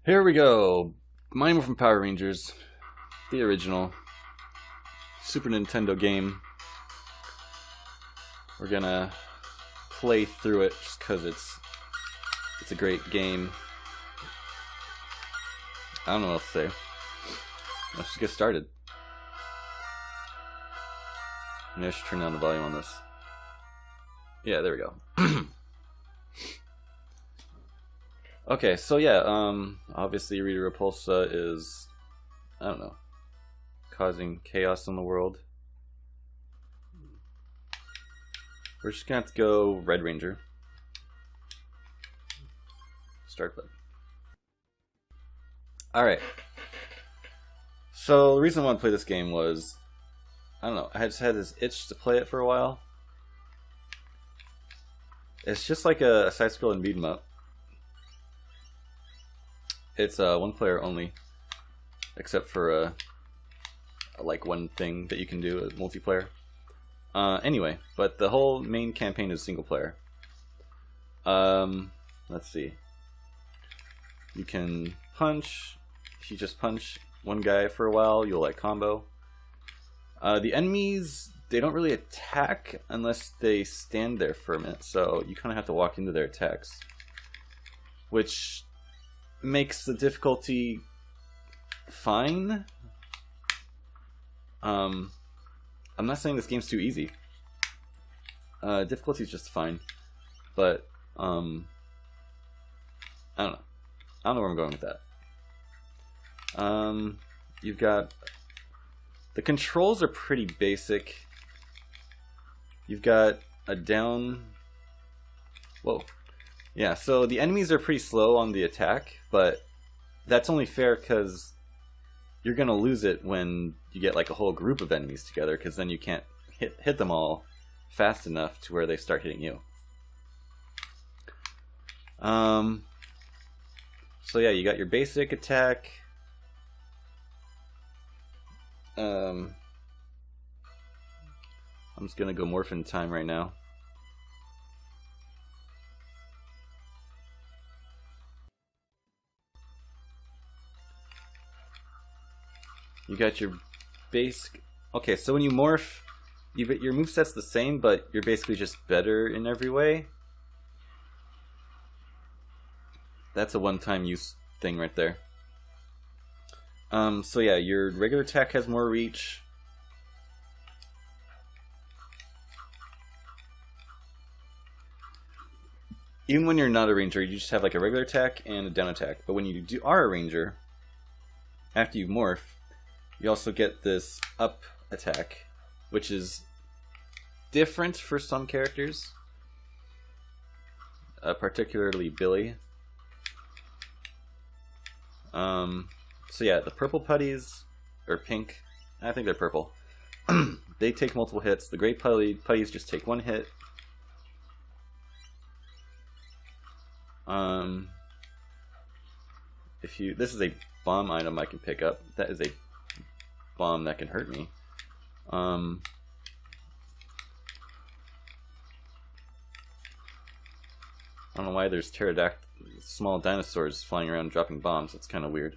Here we go. Mighty Morphin Power Rangers, the original Super Nintendo game. We're gonna play through it just because it's a great game. I don't know what else to say. Let's just get started. Maybe I should turn down the volume on this. Yeah, there we go. Okay, so yeah, obviously Rita Repulsa is, I don't know, causing chaos in the world. We're just gonna have to go Red Ranger. Start button. Alright. So the reason I want to play this game was, I don't know, I just had this itch to play it for a while. It's just like a side-scrolling beat 'em up. It's one player only, except for like one thing that you can do, multiplayer. Anyway, but the whole main campaign is single player. Let's see. You can punch. If you just punch one guy for a while, you'll like combo. The enemies, they don't really attack unless they stand there for a minute, so you kind of have to walk into their attacks, which makes the difficulty fine. I'm not saying this game's too easy. Difficulty is just fine, but I don't know. I don't know where I'm going with that. You've got the controls are pretty basic. You've got a down. Whoa. Yeah, so the enemies are pretty slow on the attack, but that's only fair because you're gonna lose it when you get like a whole group of enemies together, because then you can't hit them all fast enough to where they start hitting you. So yeah, you got your basic attack. I'm just gonna go Morphin time right now. You got your basic. Okay, so when you morph, your moveset's the same, but you're basically just better in every way. That's a one-time use thing right there. So yeah, your regular attack has more reach. Even when you're not a ranger, you just have like a regular attack and a down attack. But when you are a ranger, after you morph, you also get this up attack, which is different for some characters, particularly Billy. So yeah, the purple putties, or pink, I think they're purple, they take multiple hits. The gray putties just take one hit. This is a bomb item I can pick up. That is a bomb that can hurt me. I don't know why there's small dinosaurs flying around dropping bombs. It's kind of weird.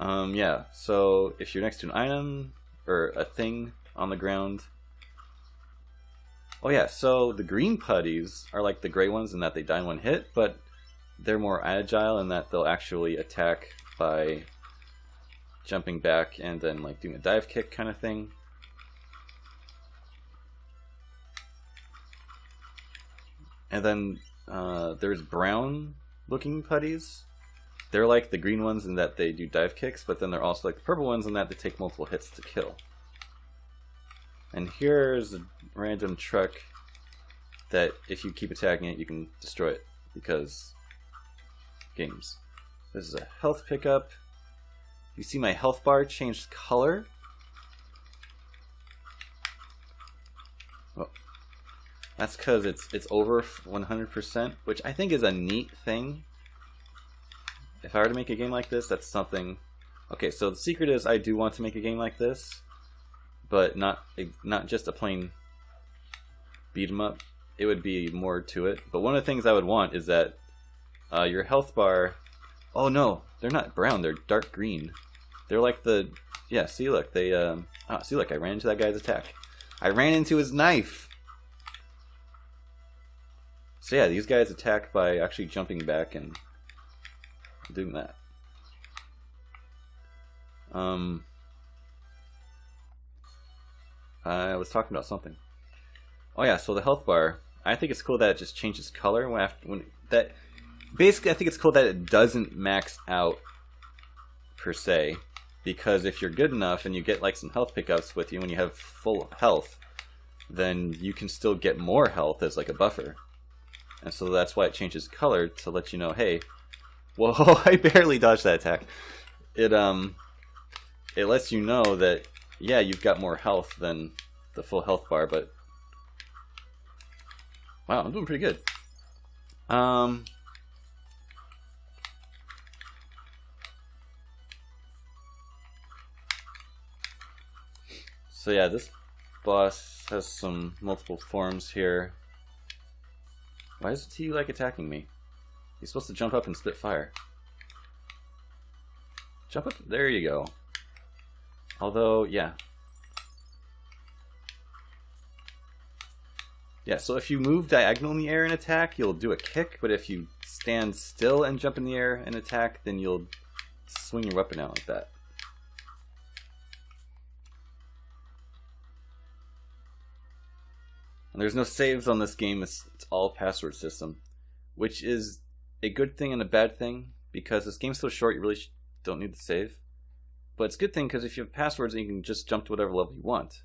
Yeah, so if you're next to an item or a thing on the ground. Oh yeah, so the green putties are like the gray ones in that they die in one hit, but they're more agile in that they'll actually attack by jumping back and then like doing a dive kick kind of thing. And then there's brown looking putties. They're like the green ones in that they do dive kicks, but then they're also like the purple ones in that they take multiple hits to kill. And here's a random truck that if you keep attacking it, you can destroy it, because games. This is a health pickup. You see my health bar changed color. Oh, that's because it's over 100%, which I think is a neat thing. If I were to make a game like this, that's something. Okay, so the secret is I do want to make a game like this, but not just a plain beat 'em up. It would be more to it. But one of the things I would want is that your health bar Oh no, they're not brown, they're dark green. They're like the... Yeah, see look, they... see look, I ran into that guy's attack. I ran into his knife! So yeah, these guys attack by actually jumping back and doing that. I was talking about something. Oh yeah, so the health bar. I think it's cool that it just changes color basically, I think it's cool that it doesn't max out per se, because if you're good enough and you get like some health pickups with you when you have full health, then you can still get more health as like a buffer. And so that's why it changes color to let you know, hey, whoa, I barely dodged that attack. It lets you know that, yeah, you've got more health than the full health bar, but wow, I'm doing pretty good. So yeah, this boss has some multiple forms here. Why is he like attacking me? He's supposed to jump up and spit fire. Jump up, there you go. Although, yeah. Yeah, so if you move diagonal in the air and attack, you'll do a kick, but if you stand still and jump in the air and attack, then you'll swing your weapon out like that. And there's no saves on this game, it's all password system, which is a good thing and a bad thing, because this game's so short you really don't need to save. But it's a good thing because if you have passwords, you can just jump to whatever level you want.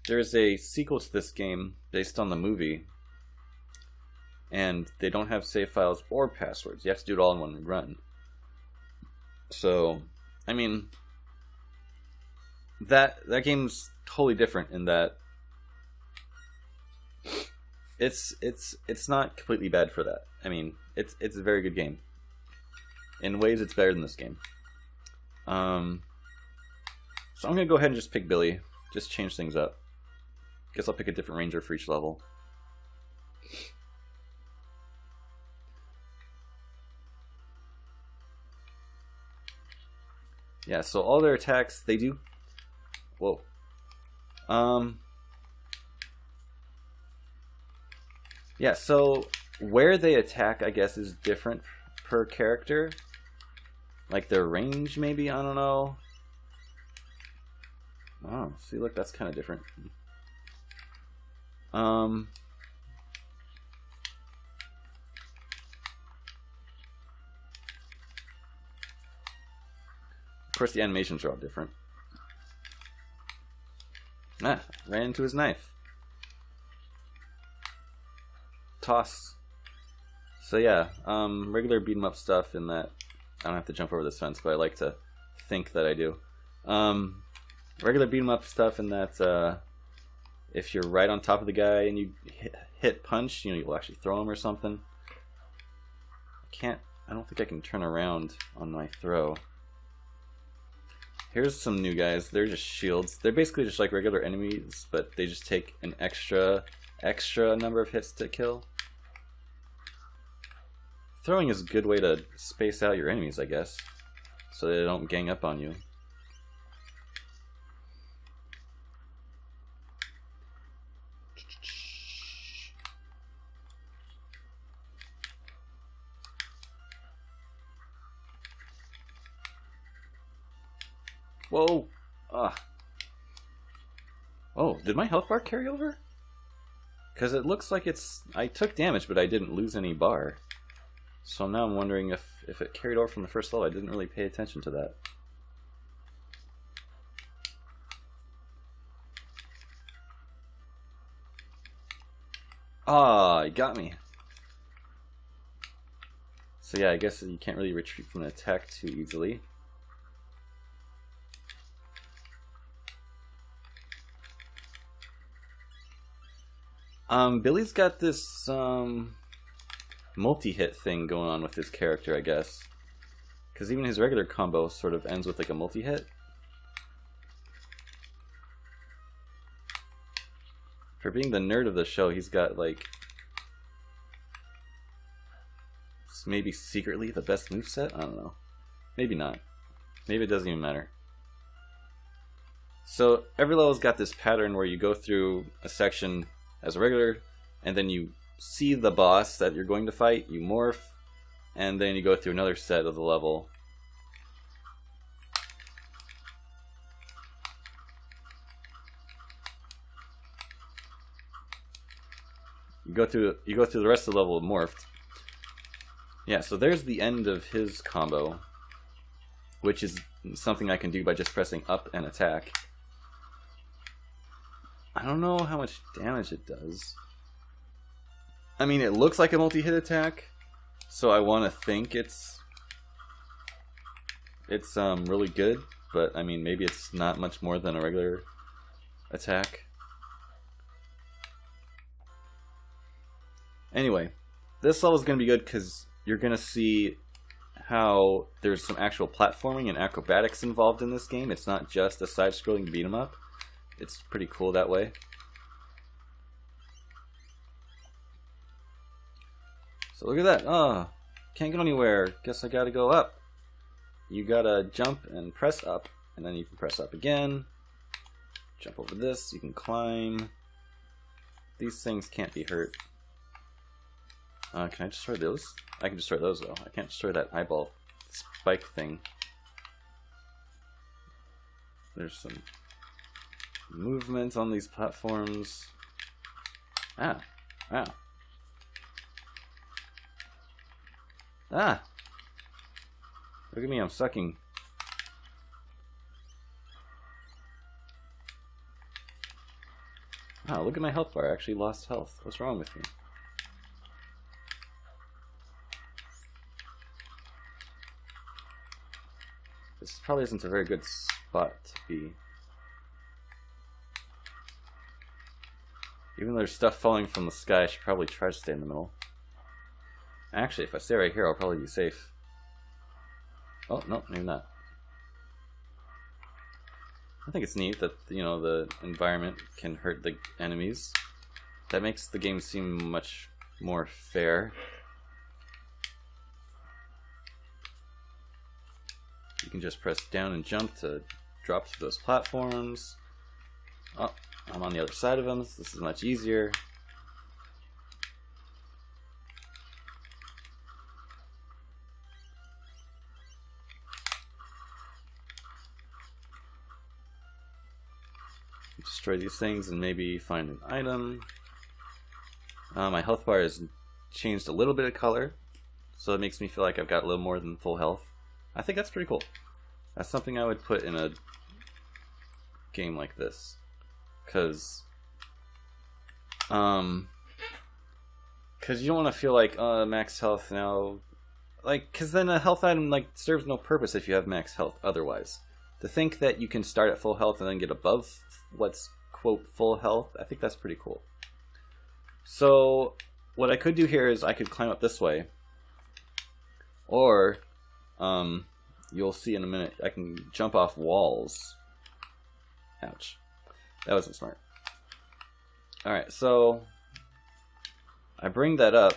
There's a sequel to this game based on the movie, and they don't have save files or passwords. You have to do it all in one run. So, I mean, that game's totally different in that it's not completely bad for that. I mean, it's a very good game. In ways, it's better than this game. So I'm gonna go ahead and just pick Billy. Just change things up. Guess I'll pick a different ranger for each level. Yeah, so all their attacks, they do... Whoa. Yeah, so where they attack, I guess, is different per character. Like their range, maybe? I don't know. Oh, see, look, that's kind of different. Of course, the animations are all different. Ah, ran into his knife. Toss. So yeah, regular beat 'em up stuff in that I don't have to jump over this fence, but I like to think that I do. Regular beat 'em up stuff in that if you're right on top of the guy and you hit punch, you know, you'll actually throw him or something. I don't think I can turn around on my throw. Here's some new guys. They're just shields. They're basically just like regular enemies, but they just take an extra number of hits to kill. Throwing is a good way to space out your enemies, I guess, so they don't gang up on you. Whoa! Oh, did my health bar carry over? Because it looks like I took damage, but I didn't lose any bar. So now I'm wondering if it carried over from the first level. I didn't really pay attention to that. Ah, it got me. So yeah, I guess you can't really retreat from an attack too easily. Billy's got this multi-hit thing going on with his character, I guess. Because even his regular combo sort of ends with like a multi-hit. For being the nerd of the show, he's got like maybe secretly the best moveset? I don't know. Maybe not. Maybe it doesn't even matter. So every level's got this pattern where you go through a section as a regular, and then you see the boss that you're going to fight, you morph, and then you go through another set of the level. You go through the rest of the level morphed. Yeah, so there's the end of his combo, which is something I can do by just pressing up and attack. I don't know how much damage it does. I mean, it looks like a multi-hit attack, so I want to think it's really good, but I mean, maybe it's not much more than a regular attack. Anyway, this level is going to be good because you're going to see how there's some actual platforming and acrobatics involved in this game. It's not just a side-scrolling beat-em-up. It's pretty cool that way. So look at that. Oh, can't go anywhere. Guess I gotta go up. You gotta jump and press up, and then you can press up again. Jump over this. You can climb. These things can't be hurt. Can I destroy those? I can destroy those though. I can't destroy that eyeball spike thing. There's some movement on these platforms. Ah. Look at me, I'm sucking. Wow, look at my health bar. I actually lost health. What's wrong with me? This probably isn't a very good spot to be. Even though there's stuff falling from the sky, I should probably try to stay in the middle. Actually, if I stay right here, I'll probably be safe. Oh, no, maybe not. I think it's neat that, you know, the environment can hurt the enemies. That makes the game seem much more fair. You can just press down and jump to drop through those platforms. Oh, I'm on the other side of them, so this is much easier. Destroy these things and maybe find an item. My health bar has changed a little bit of color, so it makes me feel like I've got a little more than full health. I think that's pretty cool. That's something I would put in a game like this. Cause you don't want to feel like max health now, like, cause then a health item like serves no purpose if you have max health otherwise. To think that you can start at full health and then get above what's quote full health, I think that's pretty cool. So what I could do here is I could climb up this way, or you'll see in a minute I can jump off walls. Ouch. That wasn't smart. Alright, so I bring that up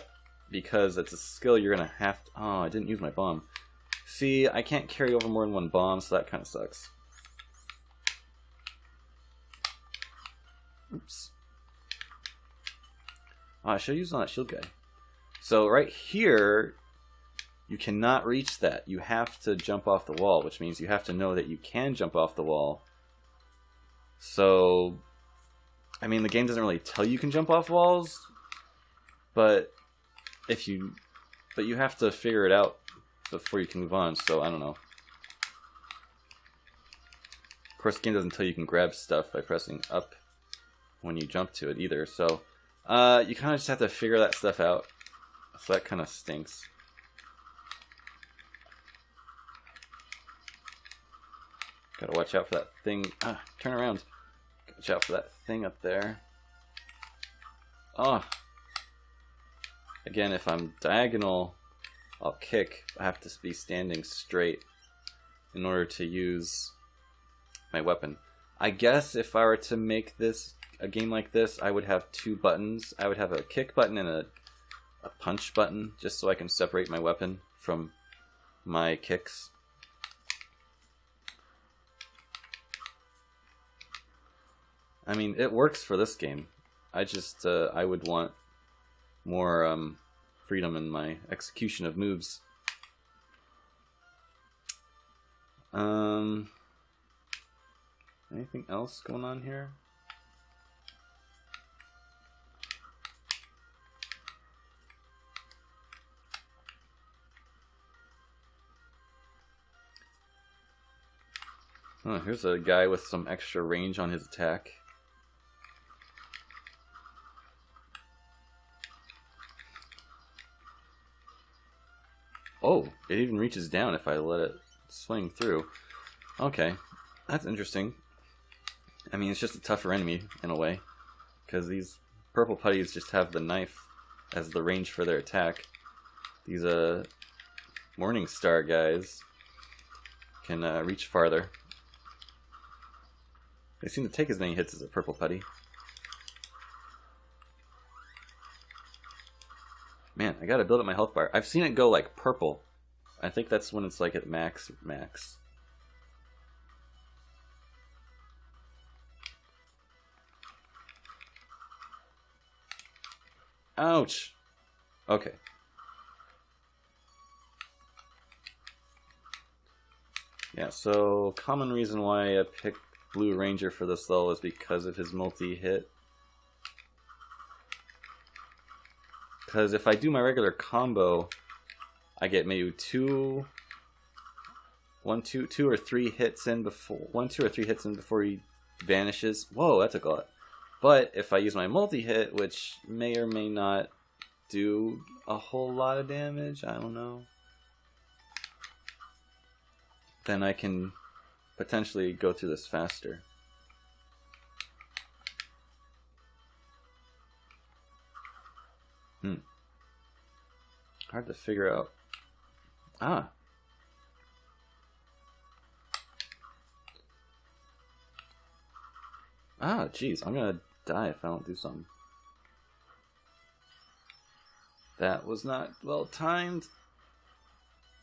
because it's a skill you're gonna have to... Oh, I didn't use my bomb. See, I can't carry over more than one bomb, so that kind of sucks. Oops. Oh, I should have used on that shield guy. So right here, you cannot reach that. You have to jump off the wall, which means you have to know that you can jump off the wall. So, I mean, the game doesn't really tell you can jump off walls, but you have to figure it out before you can move on, so I don't know. Of course, the game doesn't tell you can grab stuff by pressing up when you jump to it either, so you kind of just have to figure that stuff out. So that kind of stinks. Gotta watch out for that thing. Turn around. Watch out for that thing up there. Oh. Again, if I'm diagonal, I'll kick. I have to be standing straight in order to use my weapon. I guess if I were to make this a game like this, I would have two buttons. I would have a kick button and a punch button just so I can separate my weapon from my kicks. I mean, it works for this game. I just, I would want more freedom in my execution of moves. Anything else going on here? Oh, here's a guy with some extra range on his attack. Oh, it even reaches down if I let it swing through. Okay, that's interesting. I mean, it's just a tougher enemy in a way, because these purple putties just have the knife as the range for their attack. These Morning Star guys can reach farther. They seem to take as many hits as a purple putty. Man, I gotta build up my health bar. I've seen it go like purple. I think that's when it's like at max. Ouch! Okay. Yeah, so common reason why I picked Blue Ranger for this level is because of his multi-hit. Because if I do my regular combo, I get maybe two or three hits in before he vanishes. Whoa, that took a lot. But if I use my multi-hit, which may or may not do a whole lot of damage, I don't know, then I can potentially go through this faster. Hard to figure out. Ah. Ah, jeez, I'm gonna die if I don't do something. That was not well timed.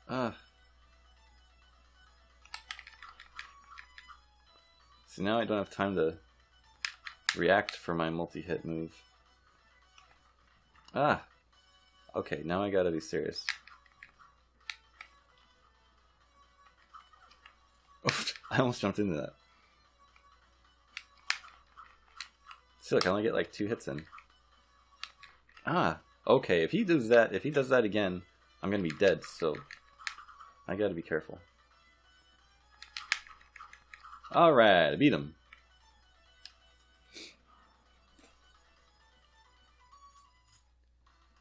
So now I don't have time to react for my multi-hit move. Ah. Okay, now I gotta be serious. I almost jumped into that. So look, I only get like 2 hits in. Ah, okay. If he does that again, I'm gonna be dead. So I gotta be careful. All right, I beat him.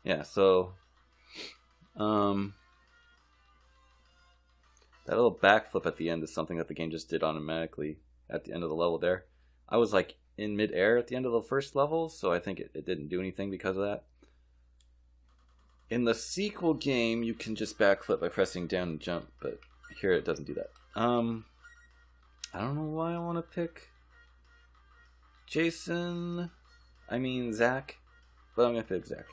Yeah, so that little backflip at the end is something that the game just did automatically at the end of the level there. I was like in mid-air at the end of the first level, so I think it didn't do anything because of that. In the sequel game, you can just backflip by pressing down and jump, but here it doesn't do that. I don't know why I want to pick Zach, but I'm going to pick Zach.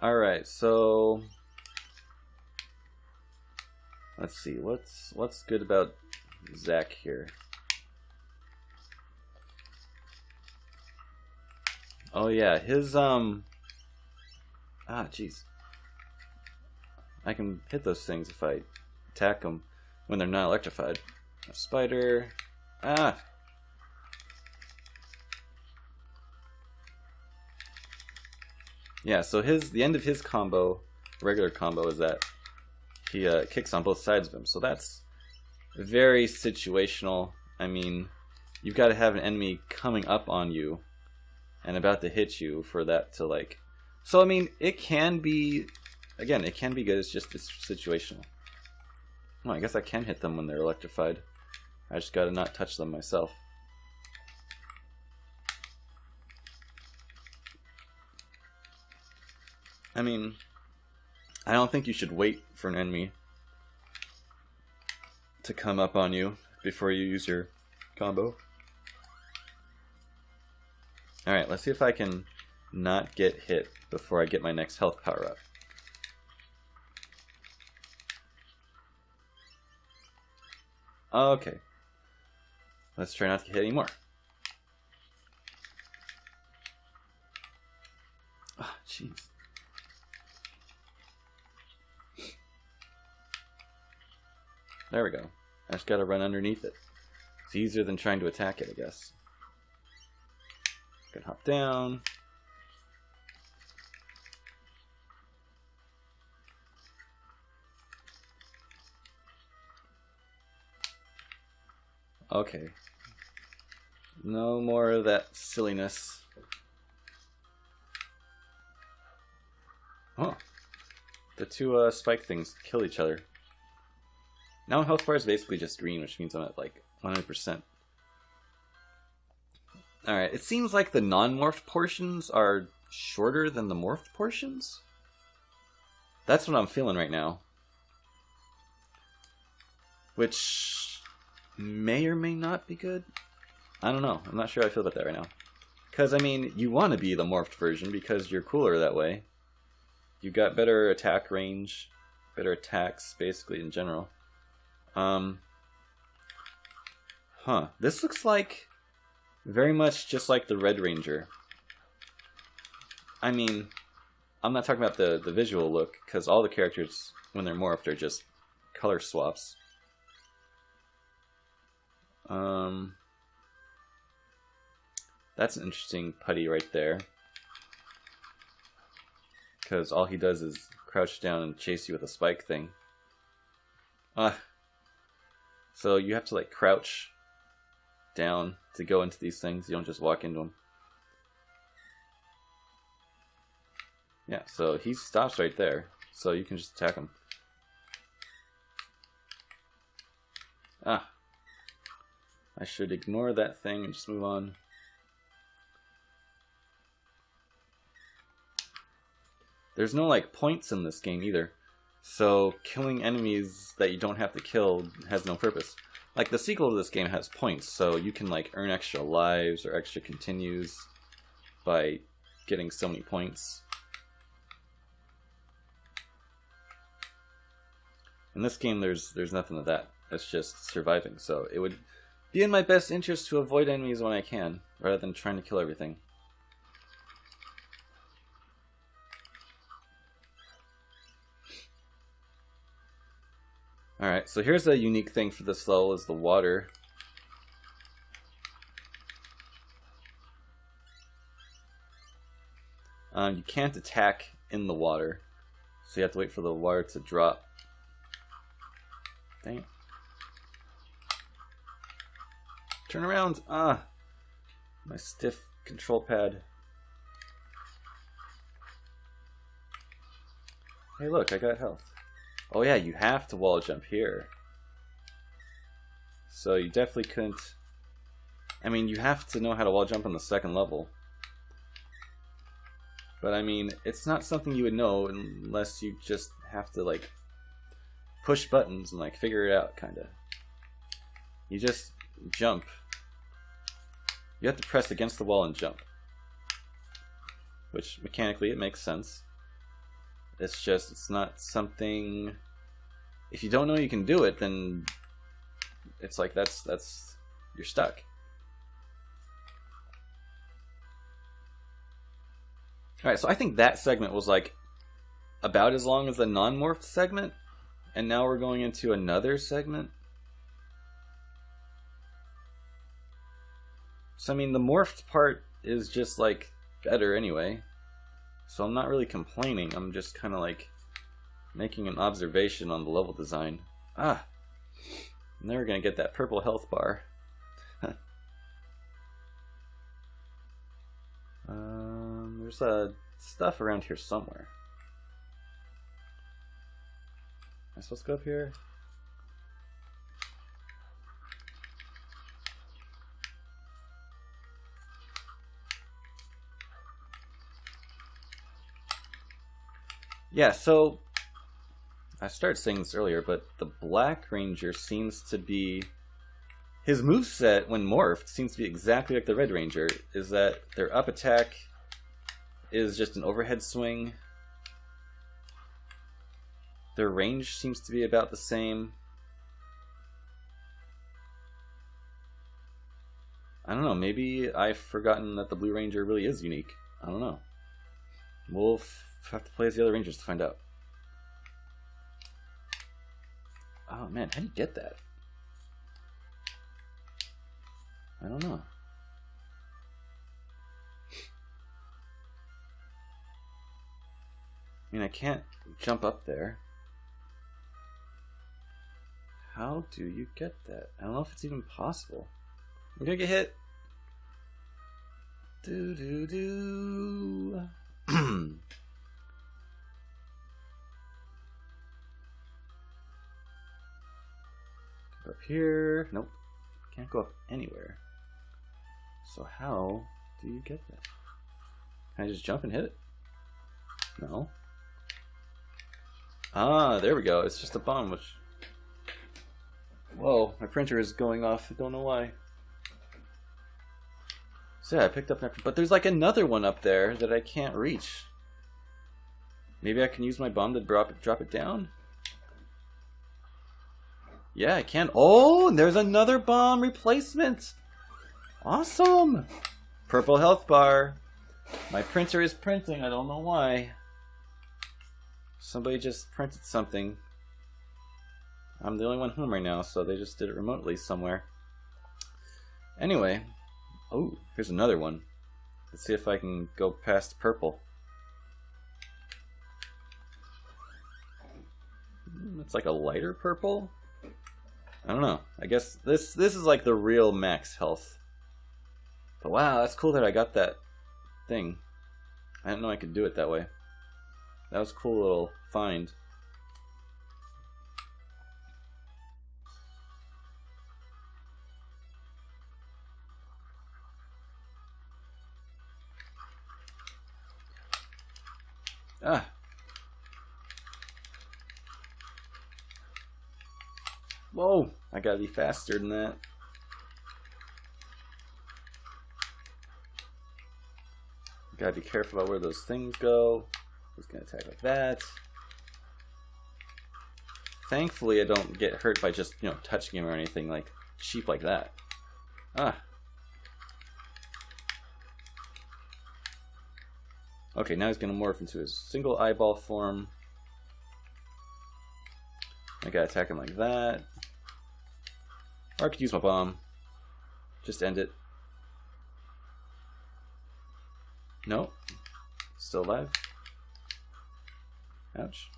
Alright, so let's see, what's good about Zach here? Oh yeah, his jeez. I can hit those things if I attack them when they're not electrified. A spider. Ah! Yeah, so the end of his combo, regular combo, is that he kicks on both sides of him. So that's very situational. I mean, you've got to have an enemy coming up on you and about to hit you for that to like... So, I mean, it can be... Again, it can be good. It's situational. Well, I guess I can hit them when they're electrified. I just got to not touch them myself. I mean, I don't think you should wait for an enemy to come up on you before you use your combo. Alright, let's see if I can not get hit before I get my next health power up. Okay. Let's try not to get hit anymore. Oh, jeez. There we go. I just gotta run underneath it. It's easier than trying to attack it, I guess. Can hop down. Okay. No more of that silliness. Oh. The two spike things kill each other. Now health bar is basically just green, which means I'm at like 100%. Alright, it seems like the non-morphed portions are shorter than the morphed portions? That's what I'm feeling right now. Which may or may not be good. I don't know. I'm not sure how I feel about that right now. Because, I mean, you want to be the morphed version because you're cooler that way. You got better attack range, better attacks, basically, in general. This looks like very much just like the Red Ranger. I mean, I'm not talking about the visual look, because all the characters, when they're morphed, are just color swaps. That's an interesting putty right there. Because all he does is crouch down and chase you with a spike thing. So you have to like crouch down to go into these things. You don't just walk into them. Yeah, so he stops right there. So you can just attack him. I should ignore that thing and just move on. There's no like points in this game either. So killing enemies that you don't have to kill has no purpose. Like the sequel to this game has points, so you can like earn extra lives or extra continues by getting so many points. In this game there's nothing of that. It's just surviving, so it would be in my best interest to avoid enemies when I can, rather than trying to kill everything. Alright, so here's a unique thing for this level is the water. You can't attack in the water, so you have to wait for the water to drop. Dang it. Turn around! My stiff control pad. Hey look, I got health. Oh yeah, you have to wall jump here. So you definitely couldn't... I mean, you have to know how to wall jump on the second level. But I mean, it's not something you would know unless you just have to like push buttons and like figure it out, kinda. You just jump. You have to press against the wall and jump. Which mechanically it makes sense. It's just, it's not something... If you don't know you can do it, then it's like that's you're stuck. Alright, so I think that segment was like about as long as the non-morphed segment, and now we're going into another segment. So I mean, the morphed part is just like better anyway. So I'm not really complaining, I'm just kind of like making an observation on the level design. I'm never gonna get that purple health bar. There's stuff around here somewhere. Am I supposed to go up here? Yeah, so I started saying this earlier, but the Black Ranger seems to be... His moveset, when morphed, seems to be exactly like the Red Ranger. Is that their up attack is just an overhead swing. Their range seems to be about the same. I don't know, maybe I've forgotten that the Blue Ranger really is unique. I don't know. We'll have to play as the other Rangers to find out. Oh man, how do you get that? I don't know. I mean, I can't jump up there. How do you get that? I don't know if it's even possible. We're gonna get hit. Do do do. Up here. Nope. Can't go up anywhere. So how do you get that? Can I just jump and hit it? No. Ah, there we go. It's just a bomb, which... Whoa, my printer is going off. I don't know why. So yeah, I picked up an... But there's like another one up there that I can't reach. Maybe I can use my bomb to drop it down? Yeah, I can. Oh, and there's another bomb replacement. Awesome. Purple health bar. My printer is printing. I don't know why. Somebody just printed something. I'm the only one home right now, so they just did it remotely somewhere. Anyway. Oh, here's another one. Let's see if I can go past purple. It's like a lighter purple? I don't know. I guess this is like the real max health. But wow, that's cool that I got that thing. I didn't know I could do it that way. That was a cool little find. Ah. Whoa, I gotta be faster than that. Gotta be careful about where those things go. Who's gonna attack like that? Thankfully, I don't get hurt by just, you know, touching him or anything like cheap like that. Ah. Okay, now he's gonna morph into his single eyeball form. I gotta attack him like that. Or I could use my bomb. Just end it. No. Still alive. Ouch.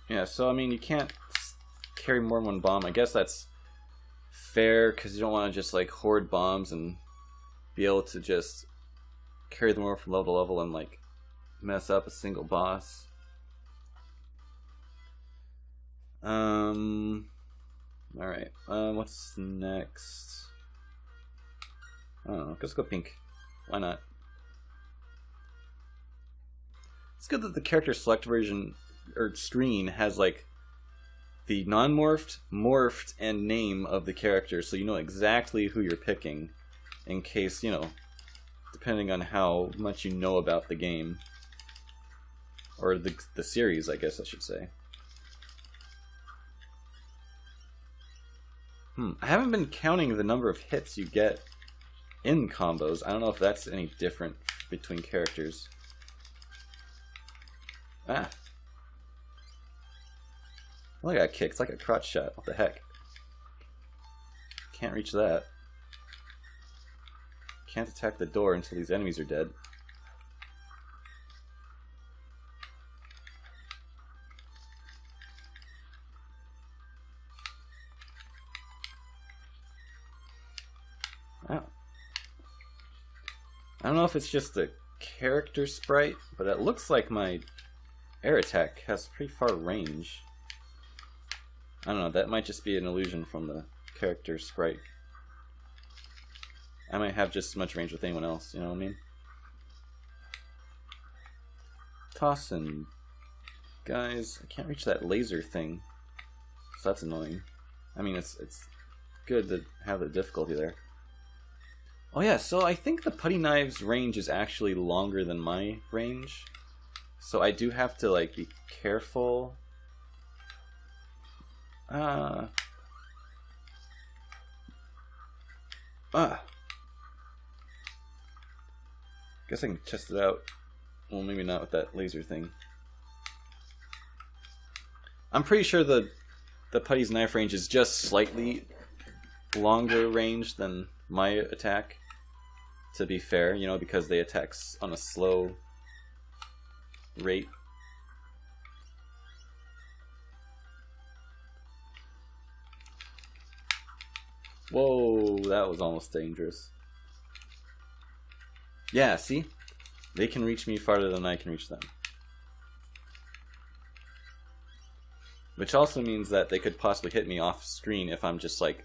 Yeah, so I mean, you can't carry more than one bomb. I guess that's fair because you don't want to just like hoard bombs and be able to just carry them over from level to level and like mess up a single boss. Alright, what's next? I don't know, let's go pink. Why not? It's good that the character select version or screen has like the non-morphed, morphed, and name of the character, so you know exactly who you're picking in case, you know, depending on how much you know about the game. Or the series, I guess I should say. I haven't been counting the number of hits you get in combos. I don't know if that's any different between characters. Ah. Well, I got kicked. It's like a crotch shot. What the heck? Can't reach that. Can't attack the door until these enemies are dead. Oh. I don't know if it's just a character sprite, but it looks like my air attack has pretty far range. I don't know, that might just be an illusion from the character sprite. I might have just as much range with anyone else, you know what I mean? Tossing. Guys, I can't reach that laser thing. So that's annoying. I mean, it's good to have the difficulty there. Oh yeah, so I think the putty knives range is actually longer than my range. So I do have to, like, be careful. Guess I can test it out. Well, maybe not with that laser thing. I'm pretty sure the putty's knife range is just slightly longer range than my attack. To be fair, you know, because they attack on a slow rate. Whoa, that was almost dangerous. Yeah, see? They can reach me farther than I can reach them. Which also means that they could possibly hit me off screen if I'm just like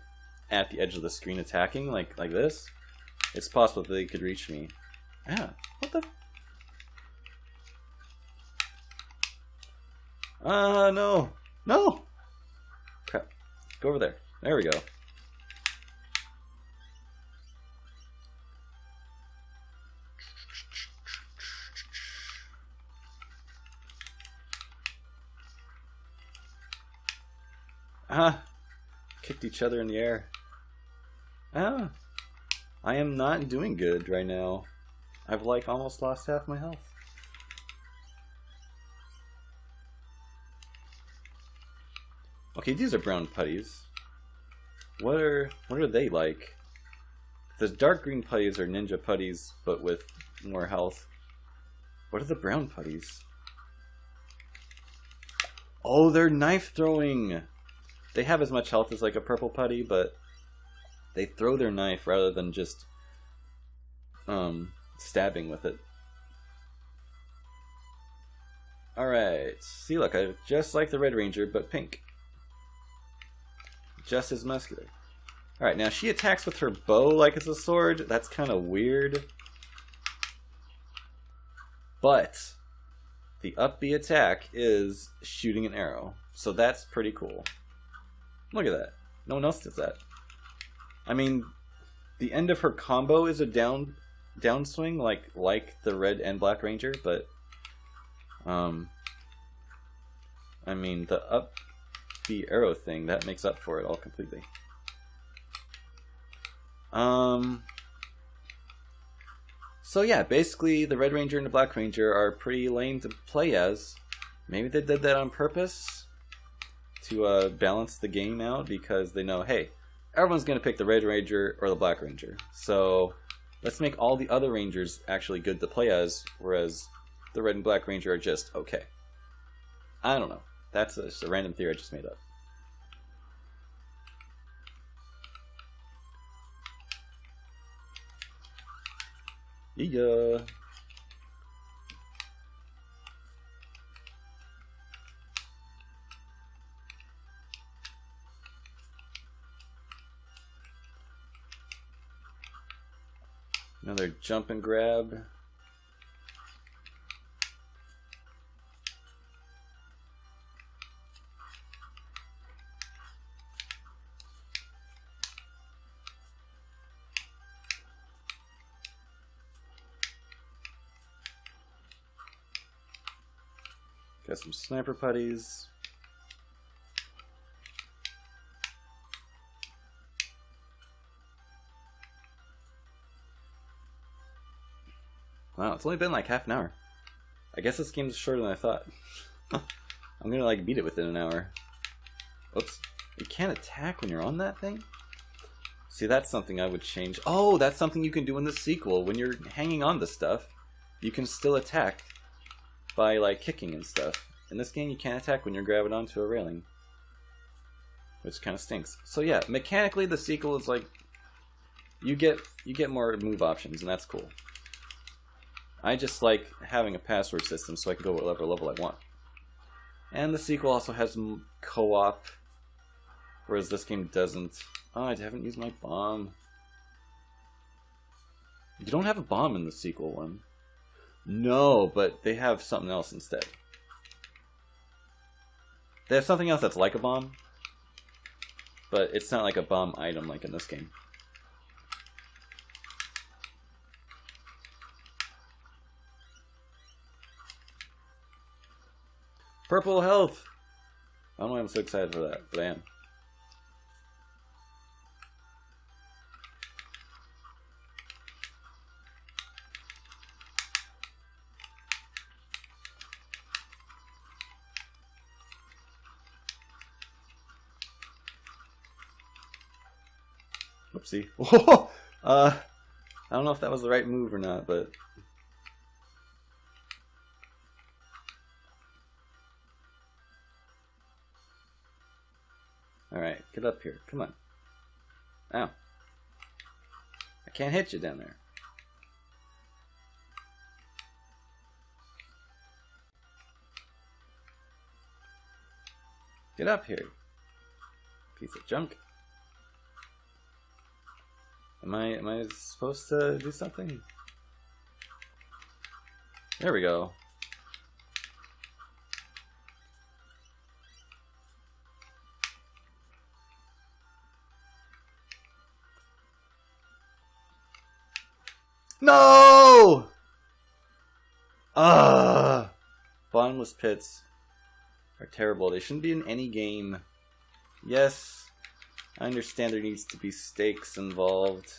at the edge of the screen attacking, like this. It's possible that they could reach me. Yeah, what the? No! No! Crap. Go over there. There we go. Kicked each other in the air. I am not doing good right now. I've like almost lost half my health. Okay, these are brown putties. What are they like? The dark green putties are ninja putties, but with more health. What are the brown putties? Oh, they're knife throwing! They have as much health as like a purple putty, but they throw their knife rather than just stabbing with it. Alright, see, look, I just like the Red Ranger, but pink. Just as muscular. Alright, now she attacks with her bow like it's a sword. That's kind of weird. But the up B attack is shooting an arrow. So that's pretty cool. Look at that. No one else does that. I mean, the end of her combo is a downswing like the Red and Black Ranger, but I mean, the up B arrow thing, that makes up for it all completely. So yeah, basically the Red Ranger and the Black Ranger are pretty lame to play as. Maybe they did that on purpose to balance the game out, because they know, hey, everyone's going to pick the Red Ranger or the Black Ranger. So let's make all the other Rangers actually good to play as, whereas the Red and Black Ranger are just okay. I don't know. That's just a random theory I just made up. Yeah. Another jump and grab. Got some sniper putties. Wow, it's only been like half an hour. I guess this game's shorter than I thought. I'm gonna like beat it within an hour. Oops. You can't attack when you're on that thing? See, that's something I would change. Oh, that's something you can do in the sequel. When you're hanging on to stuff, you can still attack by like kicking and stuff. In this game, you can't attack when you're grabbing onto a railing, which kind of stinks. So yeah, mechanically, the sequel is like you get more move options, and that's cool. I just like having a password system so I can go whatever level I want. And the sequel also has some co-op, whereas this game doesn't. Oh, I haven't used my bomb. You don't have a bomb in the sequel one. No, but they have something else instead. They have something else that's like a bomb, but it's not like a bomb item like in this game. Purple health! I don't know why I'm so excited for that, but I am. Oopsie. I don't know if that was the right move or not, but... Alright, get up here. Come on. Ow. I can't hit you down there. Get up here. Piece of junk. Am I supposed to do something? There we go. No! Bottomless pits are terrible. They shouldn't be in any game. Yes, I understand there needs to be stakes involved.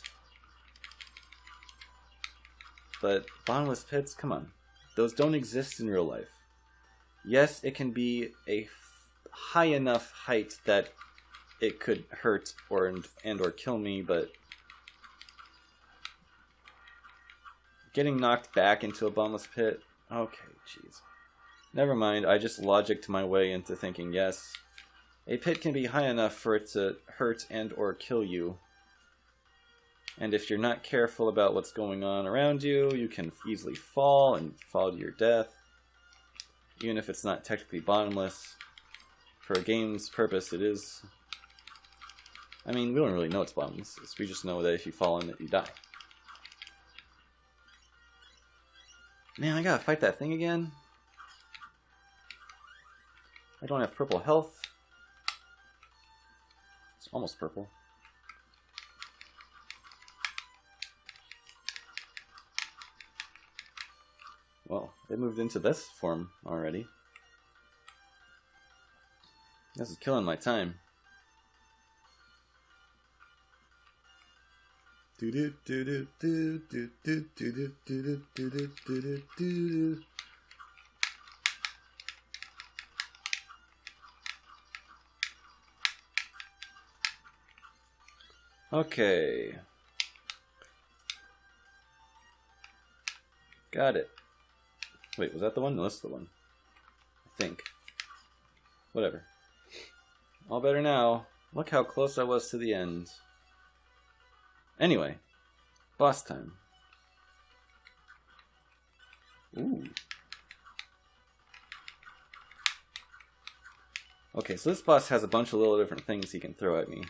But bottomless pits, come on. Those don't exist in real life. Yes, it can be a high enough height that it could hurt or kill me, but getting knocked back into a bottomless pit? Okay, jeez. Never mind, I just logicked my way into thinking, yes, a pit can be high enough for it to hurt or kill you. And if you're not careful about what's going on around you, you can easily fall and fall to your death. Even if it's not technically bottomless. For a game's purpose, it is. I mean, we don't really know it's bottomless. We just know that if you fall in it, you die. Man, I gotta fight that thing again? I don't have purple health. It's almost purple. Well, it moved into this form already. This is killing my time. Okay. Got it. Wait, was that the one? No, that's the one. I think. Whatever. All better now. Look how close I was to the end. Anyway. Boss time. Ooh. Okay, so this boss has a bunch of little different things he can throw at me.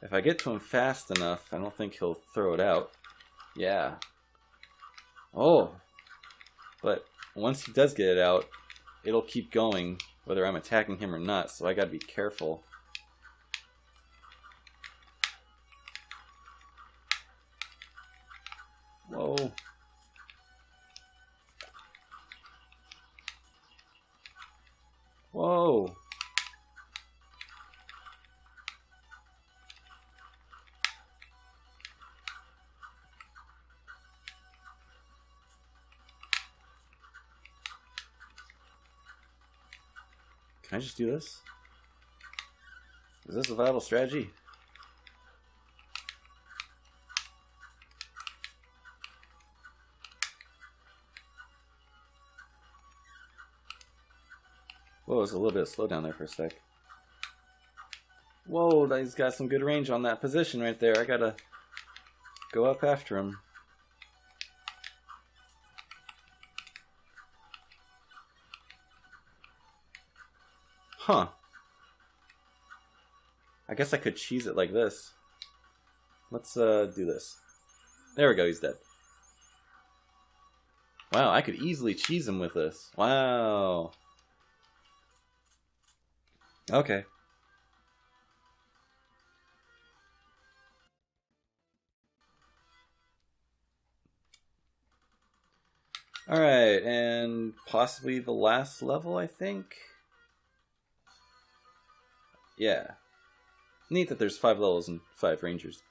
If I get to him fast enough, I don't think he'll throw it out. Yeah. Oh. But once he does get it out, it'll keep going, whether I'm attacking him or not, so I gotta be careful. Whoa. Whoa. Can I just do this? Is this a viable strategy? Whoa, there's a little bit of slowdown there for a sec. Whoa, he's got some good range on that position right there. I gotta go up after him. Huh. I guess I could cheese it like this. Let's do this. There we go, he's dead. Wow, I could easily cheese him with this. Wow. Okay. Alright, and possibly the last level, I think? Yeah. Neat that there's 5 levels and 5 rangers.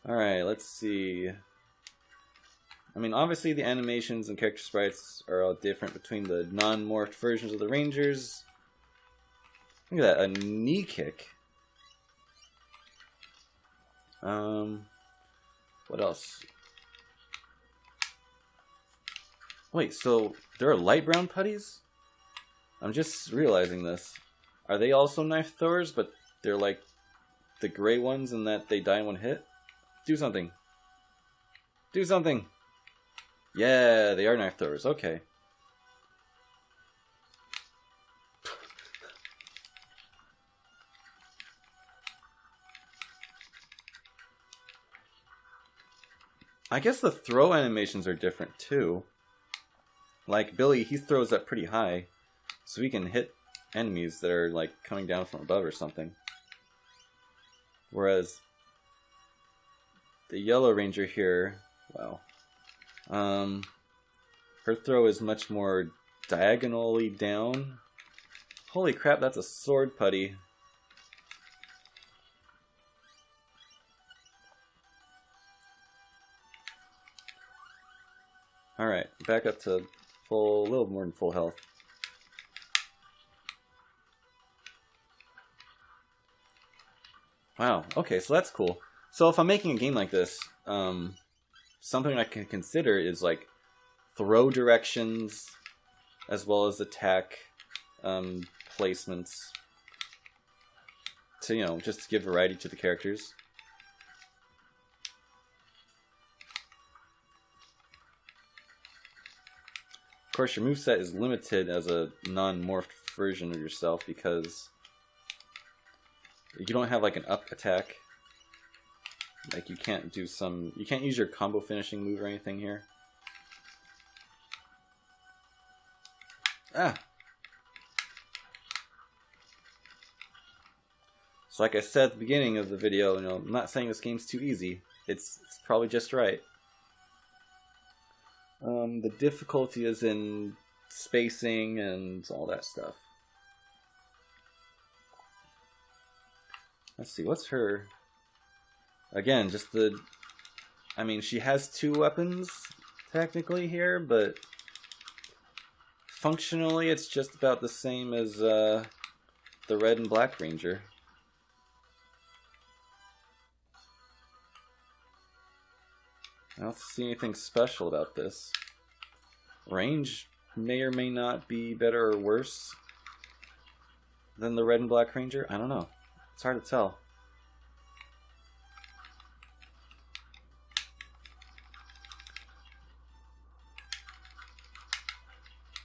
Alright, let's see. I mean, obviously the animations and character sprites are all different between the non-morphed versions of the Rangers. Look at that, a knee kick. What else? Wait, so there are light brown putties? I'm just realizing this. Are they also knife throwers, but they're like the gray ones in that they die in one hit? Do something. Do something. Yeah, they are knife throwers. Okay. I guess the throw animations are different too. Like Billy, he throws up pretty high, so he can hit enemies that are like coming down from above or something. Whereas the Yellow Ranger here, wow, her throw is much more diagonally down. Holy crap, that's a sword putty. Alright, back up to full, a little more than full health. Wow, okay, so that's cool. So if I'm making a game like this, something I can consider is like throw directions as well as attack placements to, you know, just to give variety to the characters. Of course, your moveset is limited as a non-morphed version of yourself because you don't have like an up attack. Like you can't do some, you can't use your combo finishing move or anything here. Ah! So like I said at the beginning of the video, you know, I'm not saying this game's too easy. It's probably just right. The difficulty is in spacing and all that stuff. Let's see, what's her... Again, just the... I mean, she has 2 weapons, technically, here, but... Functionally, it's just about the same as the Red and Black Ranger. I don't see anything special about this. Range may or may not be better or worse than the Red and Black Ranger. I don't know. It's hard to tell.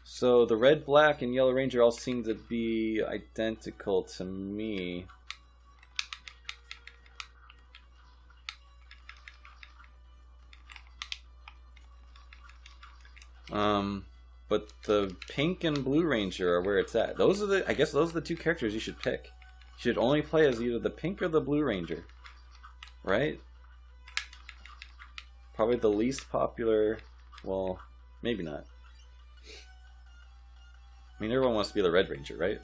So the Red, Black, and Yellow Ranger all seem to be identical to me. But the Pink and Blue Ranger are where it's at. Those are the, I guess those are the 2 characters you should pick. You should only play as either the Pink or the Blue Ranger. Right? Probably the least popular, well, maybe not. I mean, everyone wants to be the Red Ranger, right?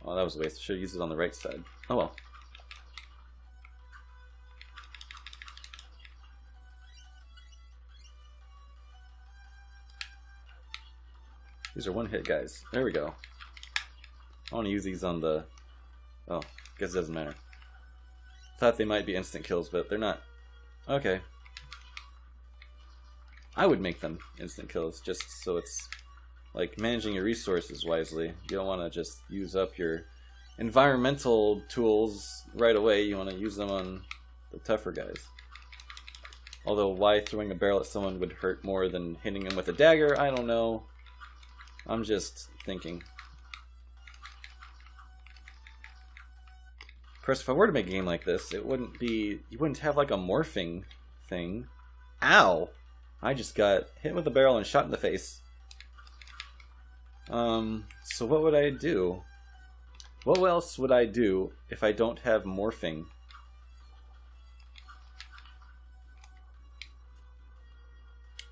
Oh, that was a waste. I should have used it on the right side. Oh well. These are one-hit guys. There we go. I want to use these on the... Oh, guess it doesn't matter. Thought they might be instant kills, but they're not. Okay. I would make them instant kills, just so it's like managing your resources wisely. You don't want to just use up your environmental tools right away. You want to use them on the tougher guys. Although, why throwing a barrel at someone would hurt more than hitting them with a dagger, I don't know. I'm just thinking. course, if I were to make a game like this, it wouldn't be... You wouldn't have like a morphing thing. Ow! I just got hit with a barrel and shot in the face. So what would I do? What else would I do if I don't have morphing?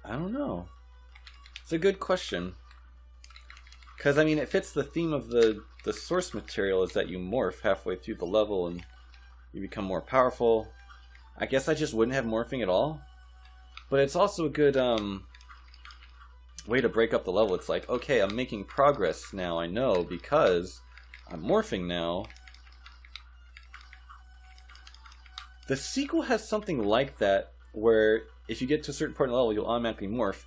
I don't know. It's a good question. Because, I mean, it fits the theme of the source material is that you morph halfway through the level and you become more powerful. I guess I just wouldn't have morphing at all. But it's also a good way to break up the level. It's like, okay, I'm making progress now, I know, because I'm morphing now. The sequel has something like that, where if you get to a certain point in the level, you'll automatically morph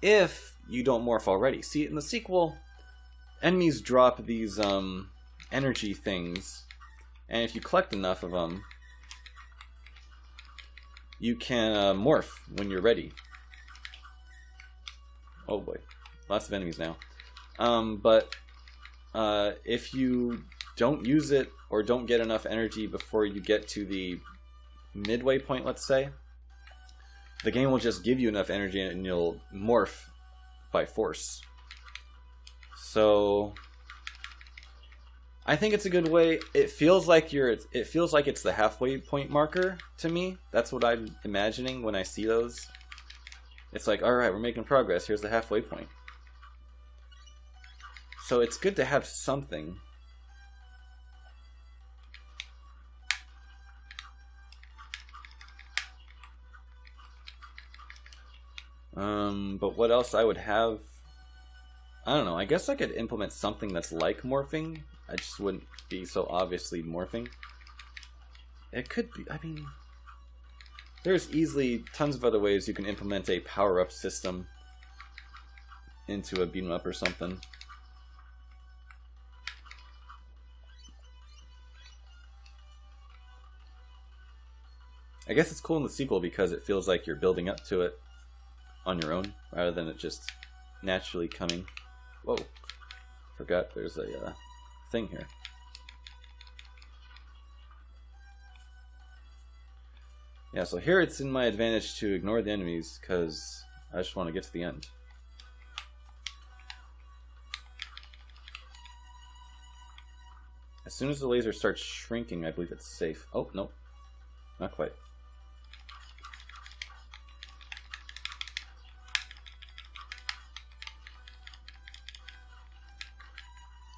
if you don't morph already. See, in the sequel, enemies drop these energy things, and if you collect enough of them, you can morph when you're ready. Oh boy, lots of enemies now. But if you don't use it or don't get enough energy before you get to the midway point, let's say, the game will just give you enough energy and you'll morph by force. So I think it's a good way. It feels like it's the halfway point marker to me. That's what I'm imagining when I see those. It's like, alright, we're making progress. Here's the halfway point. So it's good to have something. But what else I would have? I don't know. I guess I could implement something that's like morphing. I just wouldn't be so obviously morphing. It could be, I mean... There's easily tons of other ways you can implement a power-up system into a beat-em-up or something. I guess it's cool in the sequel because it feels like you're building up to it on your own, rather than it just naturally coming. Whoa. Forgot there's a thing here. Yeah, so here it's in my advantage to ignore the enemies, because I just want to get to the end. As soon as the laser starts shrinking, I believe it's safe. Oh, no. Not quite.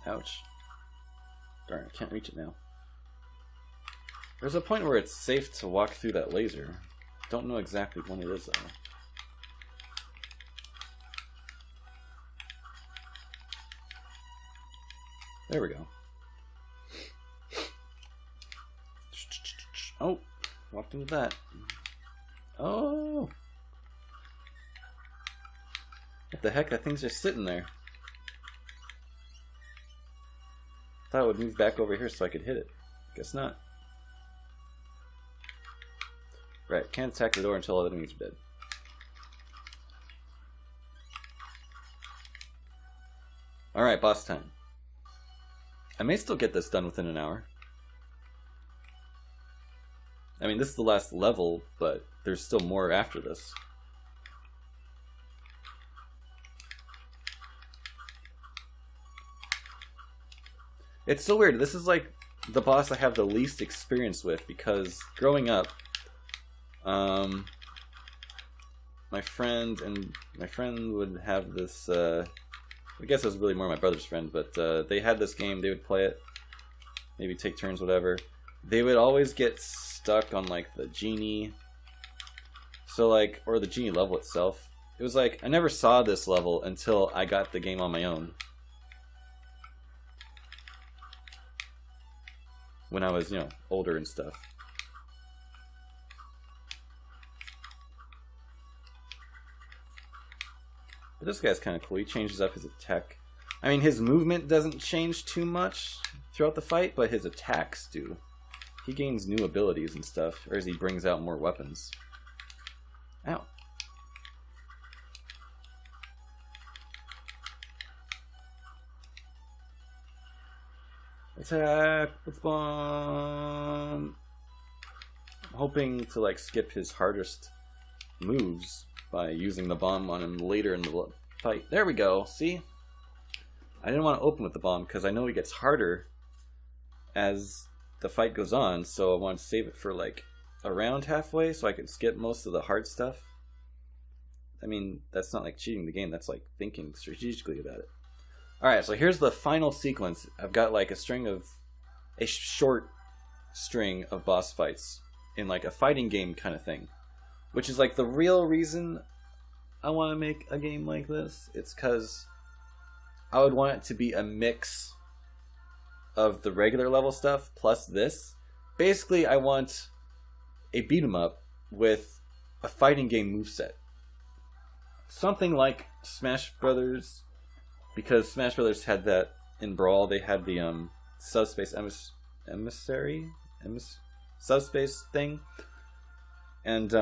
Ouch. Darn, I can't reach it now. There's a point where it's safe to walk through that laser. Don't know exactly when it is, though. There we go. Oh, walked into that. Oh! What the heck? That thing's just sitting there. Thought it would move back over here so I could hit it. Guess not. Right, can't attack the door until all the enemies are dead. Alright, boss time. I may still get this done within an hour. I mean, this is the last level, but there's still more after this. It's so weird. This is like the boss I have the least experience with, because growing up, my friend would have this, I guess it was really more my brother's friend, but they had this game, they would play it, maybe take turns, whatever. They would always get stuck on like the genie, so like, or the genie level itself. It was like, I never saw this level until I got the game on my own. When I was, you know, older and stuff. But this guy's kind of cool. He changes up his attack. I mean, his movement doesn't change too much throughout the fight, but his attacks do. He gains new abilities and stuff, or as he brings out more weapons. Ow. Attack with bomb. hoping to like skip his hardest moves by using the bomb on him later in the fight. There we go. See? I didn't want to open with the bomb because I know he gets harder as the fight goes on, so I want to save it for like around halfway so I can skip most of the hard stuff. I mean, that's not like cheating the game, that's like thinking strategically about it. Alright, so here's the final sequence. I've got like a short string of boss fights in like a fighting game kind of thing, which is like the real reason I want to make a game like this. It's because I would want it to be a mix of the regular level stuff plus this. Basically, I want a beat 'em up with a fighting game moveset. Something like Smash Brothers, because Smash Brothers had that in Brawl. They had the subspace subspace thing, and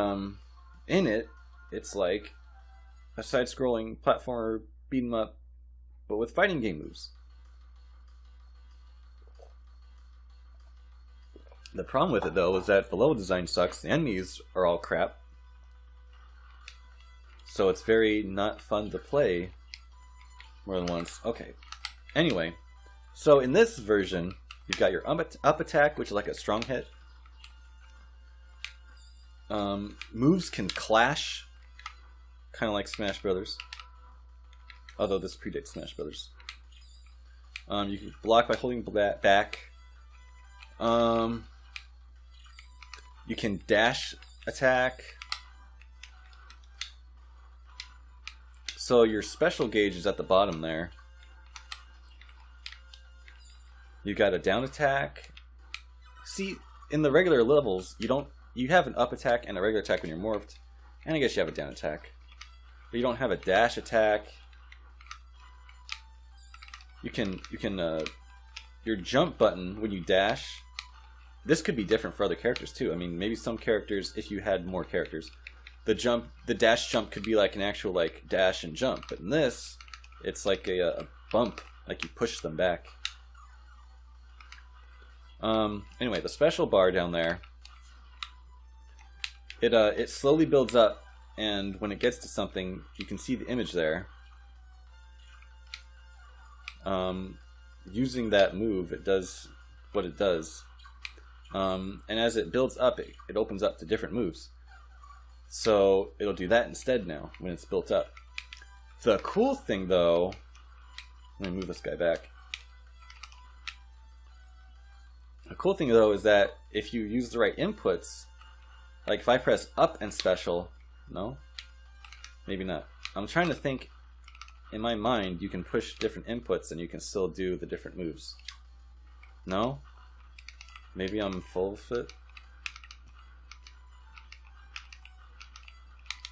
in it, it's like a side-scrolling platformer beat 'em up, but with fighting game moves. The problem with it, though, is that the level design sucks. The enemies are all crap. So it's very not fun to play more than once. Okay. Anyway, so in this version, you've got your up attack, which is like a strong hit. Moves can clash, kind of like Smash Brothers. Although this predates Smash Brothers. You can block by holding back. You can dash attack. So your special gauge is at the bottom there. You got a down attack. See, in the regular levels, you have an up attack and a regular attack when you're morphed, and I guess you have a down attack, but you don't have a dash attack. You can your jump button when you dash. This could be different for other characters too. I mean, maybe some characters, if you had more characters, the dash jump could be like an actual like dash and jump. But in this, it's like a bump, like you push them back. Anyway, the special bar down there, it slowly builds up, and when it gets to something, you can see the image there. Using that move, it does what it does. And as it builds up, it opens up to different moves. So it'll do that instead now when it's built up. The cool thing, though, let me move this guy back. The cool thing, though, is that if you use the right inputs, like if I press up and special, no? Maybe not. I'm trying to think, in my mind, you can push different inputs and you can still do the different moves. No? Maybe I'm full of it.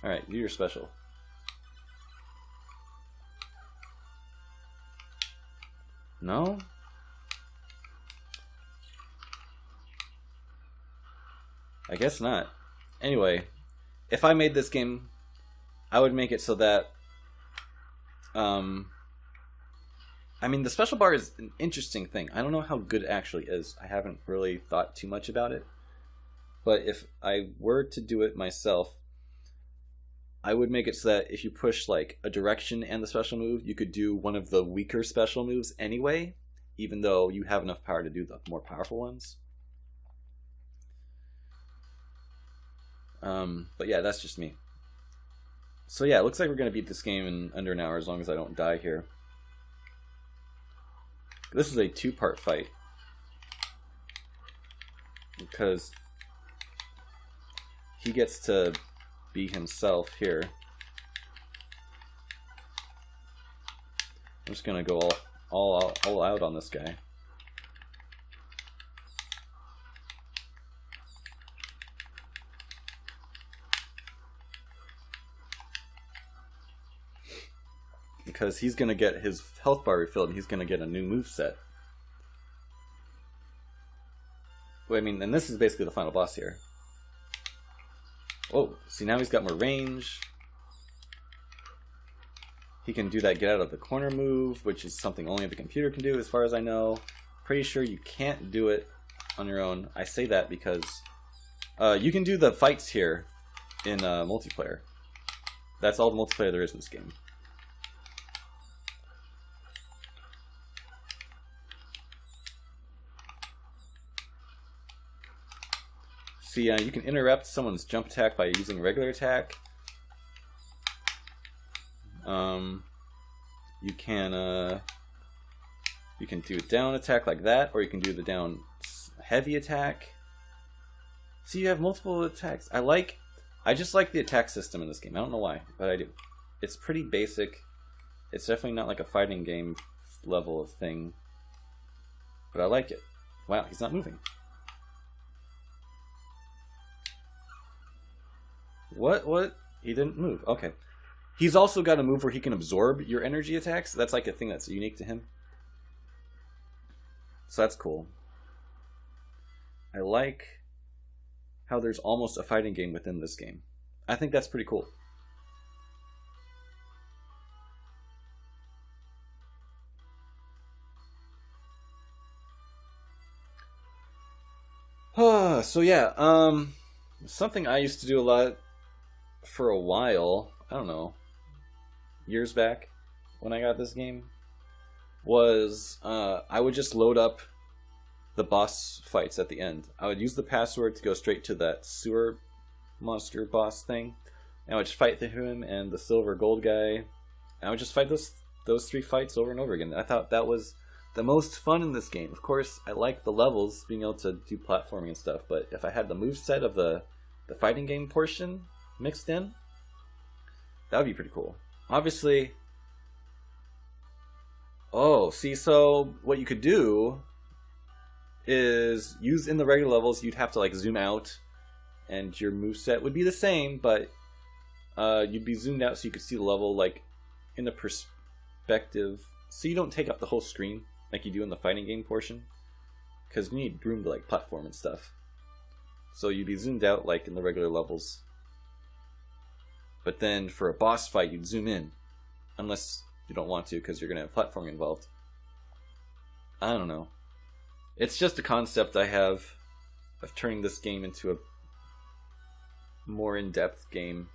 Alright, do your special. No? I guess not. Anyway, if I made this game, I would make it so that I mean, the special bar is an interesting thing. I don't know how good it actually is. I haven't really thought too much about it. But if I were to do it myself, I would make it so that if you push like a direction and the special move, you could do one of the weaker special moves anyway, even though you have enough power to do the more powerful ones. But yeah, that's just me. So yeah, it looks like we're going to beat this game in under an hour as long as I don't die here. This is a two-part fight, because he gets to be himself here. I'm just gonna go all out on this guy. Because he's going to get his health bar refilled and he's going to get a new moveset. Well, I mean, and this is basically the final boss here. Oh, see, now he's got more range. He can do that get out of the corner move, which is something only the computer can do as far as I know. Pretty sure you can't do it on your own. I say that because You can do the fights here in multiplayer. That's all the multiplayer there is in this game. See, you can interrupt someone's jump attack by using regular attack. You can do a down attack like that, or you can do the down heavy attack. So you have multiple attacks. I just like the attack system in this game. I don't know why, but I do. It's pretty basic. It's definitely not like a fighting game level of thing, but I like it. Wow, he's not moving. What? He didn't move. Okay. He's also got a move where he can absorb your energy attacks. That's like a thing that's unique to him. So that's cool. I like how there's almost a fighting game within this game. I think that's pretty cool. So yeah, something I used to do a lot for a while, I don't know, years back when I got this game, was I would just load up the boss fights at the end. I would use the password to go straight to that sewer monster boss thing, and I would just fight through him and the silver gold guy, and I would just fight those 3 fights over and over again. I thought that was the most fun in this game. Of course, I like the levels, being able to do platforming and stuff, but if I had the moveset of the fighting game portion mixed in, that would be pretty cool. Obviously, so what you could do is use in the regular levels, you'd have to like zoom out, and your moveset would be the same, but you'd be zoomed out so you could see the level like in the perspective, so you don't take up the whole screen like you do in the fighting game portion, because you need room to like platform and stuff. So you'd be zoomed out like in the regular levels, but then for a boss fight you'd zoom in, unless you don't want to because you're gonna have platforming involved. I don't know. It's just a concept I have of turning this game into a more in-depth game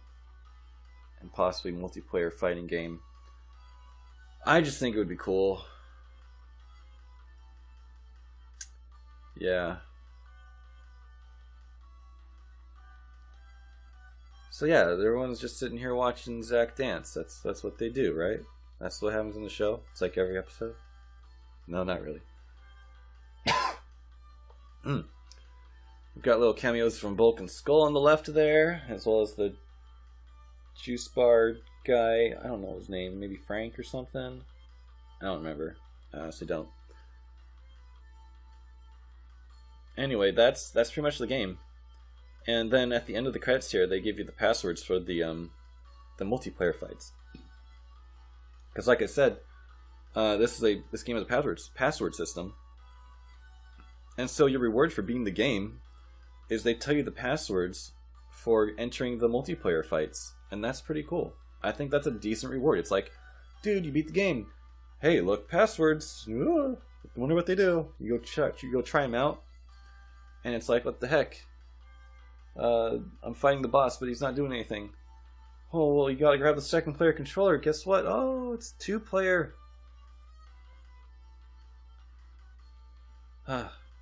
and possibly multiplayer fighting game. I just think it would be cool. Yeah. So yeah, everyone's just sitting here watching Zach dance. That's what they do, right? That's what happens in the show. It's like every episode. No, not really. We've got little cameos from Bulk and Skull on the left there, as well as the juice bar guy. I don't know his name. Maybe Frank or something. I don't remember. I honestly don't. Anyway, that's pretty much the game. And then at the end of the credits here, they give you the passwords for the multiplayer fights. Because like I said, this game has a password system. And so your reward for beating the game is they tell you the passwords for entering the multiplayer fights. And that's pretty cool. I think that's a decent reward. It's like, dude, you beat the game. Hey, look, passwords. Ooh, I wonder what they do. You go try them out. And it's like, what the heck? I'm fighting the boss, but he's not doing anything. Oh, well, you gotta grab the second player controller. Guess what? Oh, it's 2-player.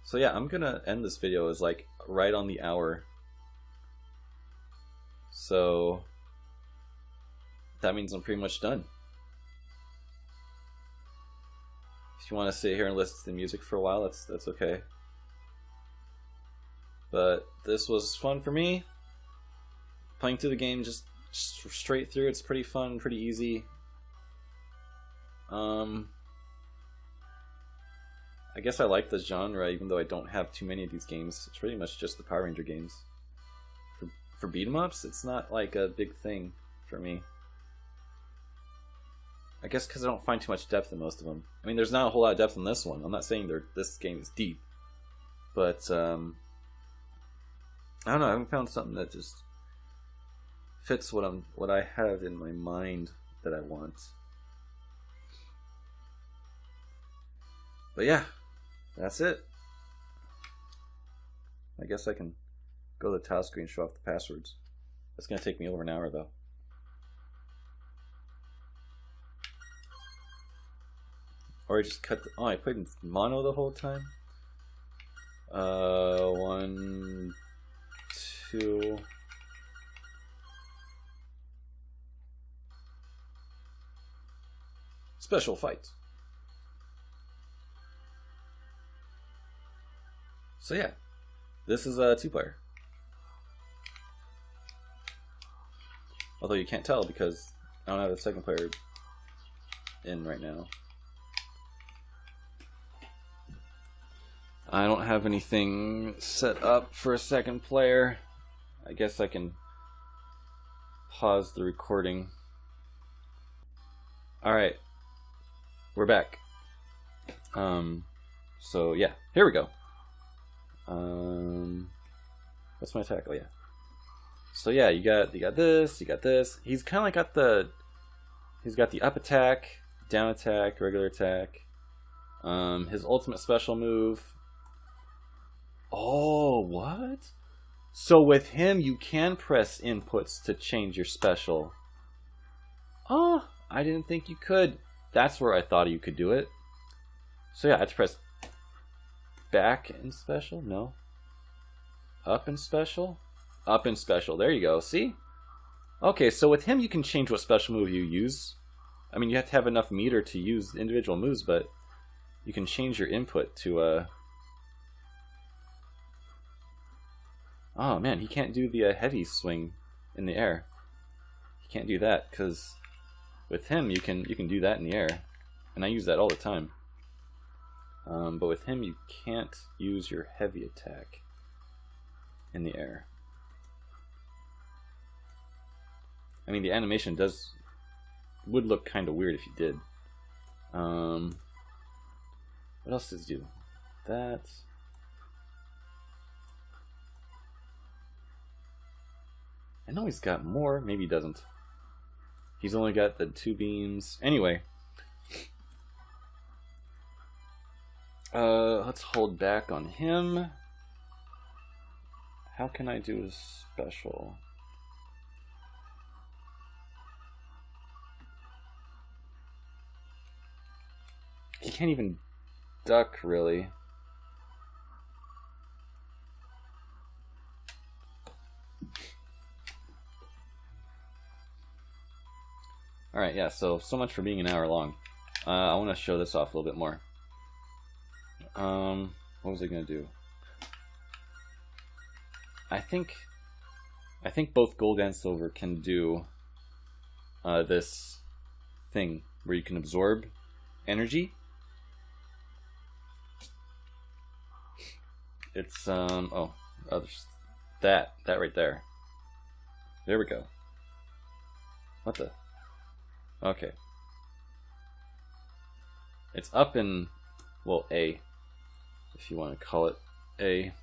So yeah, I'm gonna end this video as like right on the hour. So that means I'm pretty much done. If you want to sit here and listen to the music for a while, that's okay. But this was fun for me. Playing through the game just straight through, it's pretty fun, pretty easy. I guess I like the genre, even though I don't have too many of these games. It's pretty much just the Power Ranger games. For beat 'em ups, it's not like a big thing for me. I guess because I don't find too much depth in most of them. I mean, there's not a whole lot of depth in this one. I'm not saying this game is deep, but I don't know. I haven't found something that just fits what I have in my mind that I want. But yeah, that's it. I guess I can Go to the tile screen, show off the passwords. It's going to take me over an hour, though. Or I just cut the... Oh, I played in mono the whole time? 1, 2... Special fight. So yeah, this is a 2-player. Although you can't tell because I don't have a second player in right now. I don't have anything set up for a second player. I guess I can pause the recording. Alright. We're back. So yeah, here we go. What's my attack? Oh yeah. So yeah, you got this, you got this. He's kind of like he's got the up attack, down attack, regular attack. His ultimate special move. Oh, what? So with him, you can press inputs to change your special. Oh, I didn't think you could. That's where I thought you could do it. So yeah, I have to press back in special? No. Up in special? Up in special. There you go. See? Okay, so with him you can change what special move you use. I mean, you have to have enough meter to use individual moves, but you can change your input to Oh man, he can't do the heavy swing in the air. He can't do that because with him you can do that in the air, and I use that all the time. But with him you can't use your heavy attack in the air. I mean, the animation would look kind of weird if you did. What else does it do? That. I know he's got more. Maybe he doesn't. He's only got the 2 beams. Anyway. Let's hold back on him. How can I do a special? He can't even duck, really. Alright, yeah, so much for being an hour long. I want to show this off a little bit more. What was I going to do? I think both gold and silver can do this thing where you can absorb energy. It's that right there. There we go. What the? Okay. It's up in, well, A, if you want to call it A.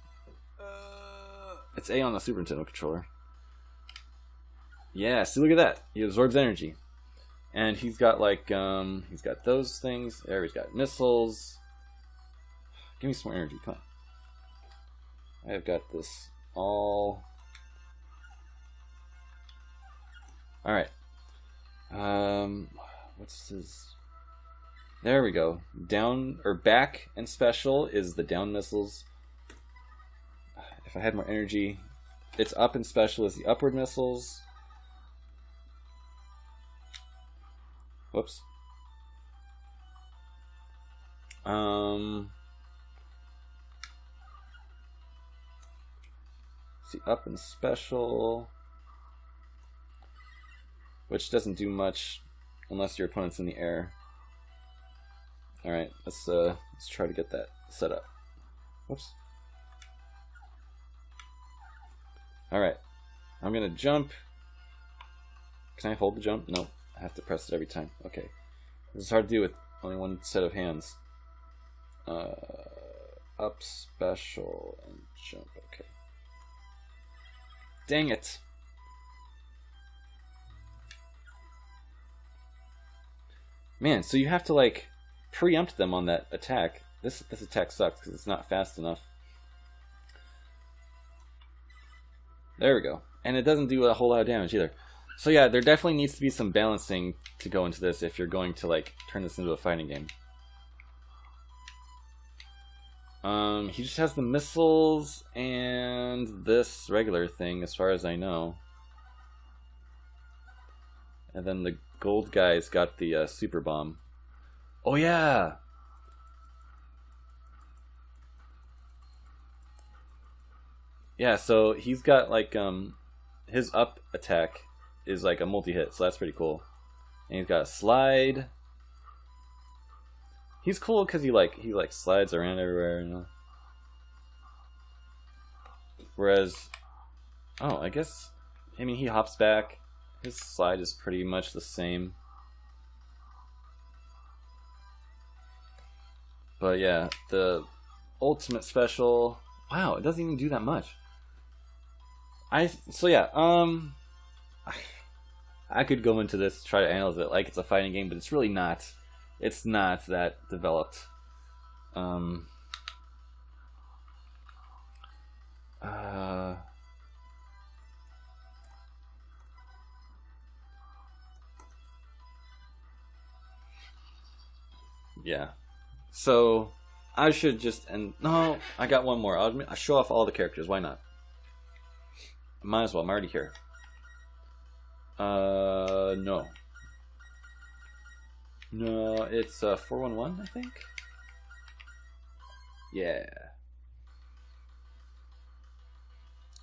It's A on the Super Nintendo controller. Yeah, see, look at that. He absorbs energy. And he's got like, he's got those things. There, he's got missiles. Give me some more energy, come on. I've got this all. Alright. What's his? There we go. Down, or back and special is the down missiles. If I had more energy. It's up and special is the upward missiles. Whoops. See, up and special, which doesn't do much unless your opponent's in the air. All right, let's try to get that set up. Whoops. All right, I'm gonna jump. Can I hold the jump? No, I have to press it every time. Okay, this is hard to do with only one set of hands. Up, special, and jump. Okay. Dang it. Man, so you have to like preempt them on that attack. This attack sucks because it's not fast enough. There we go. And it doesn't do a whole lot of damage either. So yeah, there definitely needs to be some balancing to go into this if you're going to like turn this into a fighting game. He just has the missiles and this regular thing as far as I know. And then the gold guy's got the super bomb. Oh yeah! Yeah, so he's got like his up attack is like a multi-hit, so that's pretty cool. And he's got a slide. He's cool because he slides around everywhere, you know. Whereas, oh, I guess, I mean, he hops back. His slide is pretty much the same. But yeah, the ultimate special, wow, it doesn't even do that much. So yeah, I could go into this, try to analyze it like it's a fighting game, but it's really not. It's not that developed. Yeah. So I should just no, I got one more. I'll show off all the characters. Why not? Might as well. I'm already here. No. No, it's 411, I think. Yeah.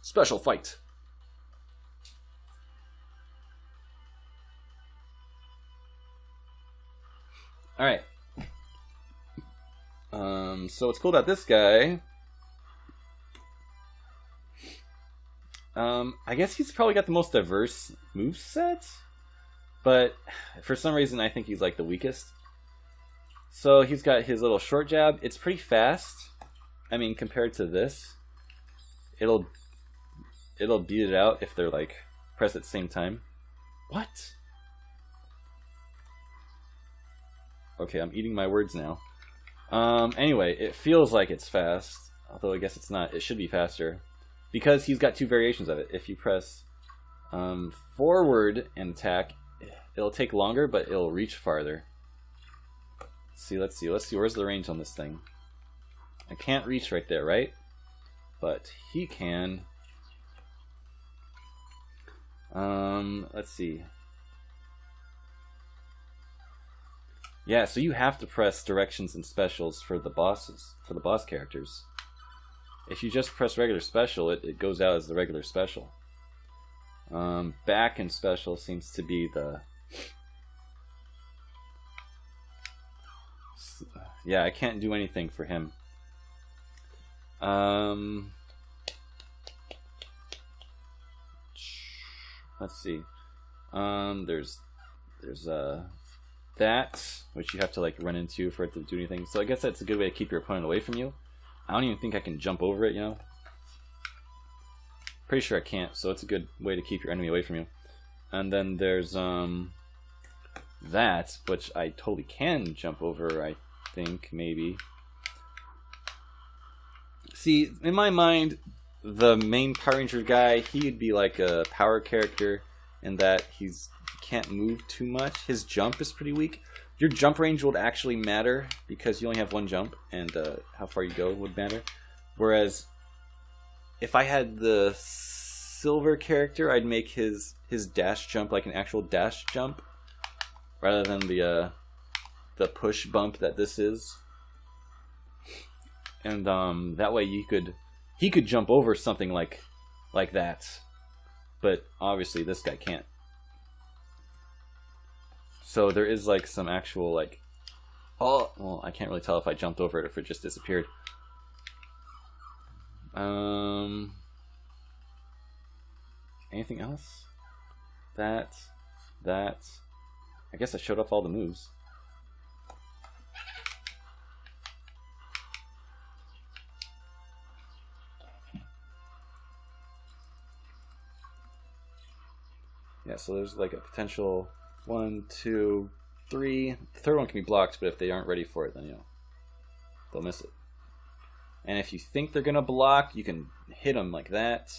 Special fight. All right. So what's cool about this guy? I guess he's probably got the most diverse moveset, but for some reason I think he's like the weakest. So he's got his little short jab. It's pretty fast. I mean, compared to this, it'll beat it out if they're like pressed at the same time. What? Okay, I'm eating my words now. Anyway, it feels like it's fast, although I guess it's not. It should be faster. Because he's got two variations of it. If you press forward and attack, it'll take longer, but it'll reach farther. Let's see. Where's the range on this thing? I can't reach right there, right? But he can. Let's see. Yeah, so you have to press directions and specials for the bosses, for the boss characters. If you just press regular special, it goes out as the regular special. Back and special seems to be the... Yeah, I can't do anything for him. Let's see. There's that, which you have to like run into for it to do anything. So I guess that's a good way to keep your opponent away from you. I don't even think I can jump over it, you know? Pretty sure I can't, so it's a good way to keep your enemy away from you. And then there's that, which I totally can jump over, I think, maybe. See, in my mind, the main Power Ranger guy, he'd be like a power character in that he can't move too much. His jump is pretty weak. Your jump range would actually matter because you only have one jump, and how far you go would matter. Whereas, if I had the silver character, I'd make his dash jump like an actual dash jump, rather than the push bump that this is. And that way he could jump over something like that, but obviously this guy can't. So there is like some actual like, oh, well, I can't really tell if I jumped over it or if it just disappeared. Anything else? That. I guess I showed off all the moves. Yeah, so there's like a potential 1, 2, 3. The third one can be blocked, but if they aren't ready for it, then you know they'll miss it. And if you think they're gonna block, you can hit them like that.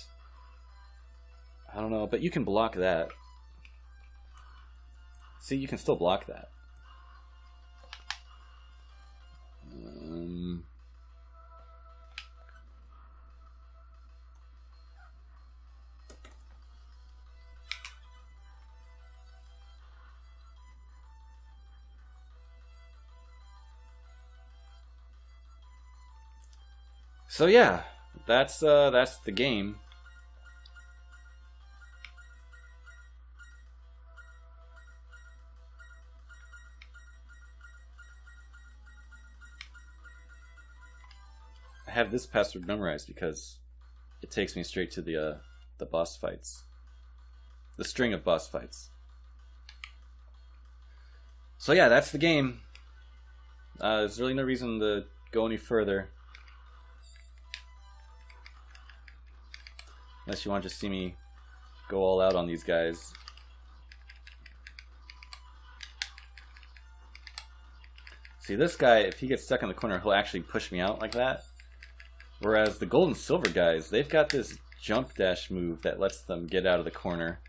I don't know, but you can block that. See, you can still block that. So yeah, that's the game. I have this password memorized because it takes me straight to the boss fights, the string of boss fights. So yeah, that's the game. There's really no reason to go any further, unless you want to just see me go all out on these guys. See, this guy, if he gets stuck in the corner, he'll actually push me out like that. Whereas the gold and silver guys, they've got this jump dash move that lets them get out of the corner,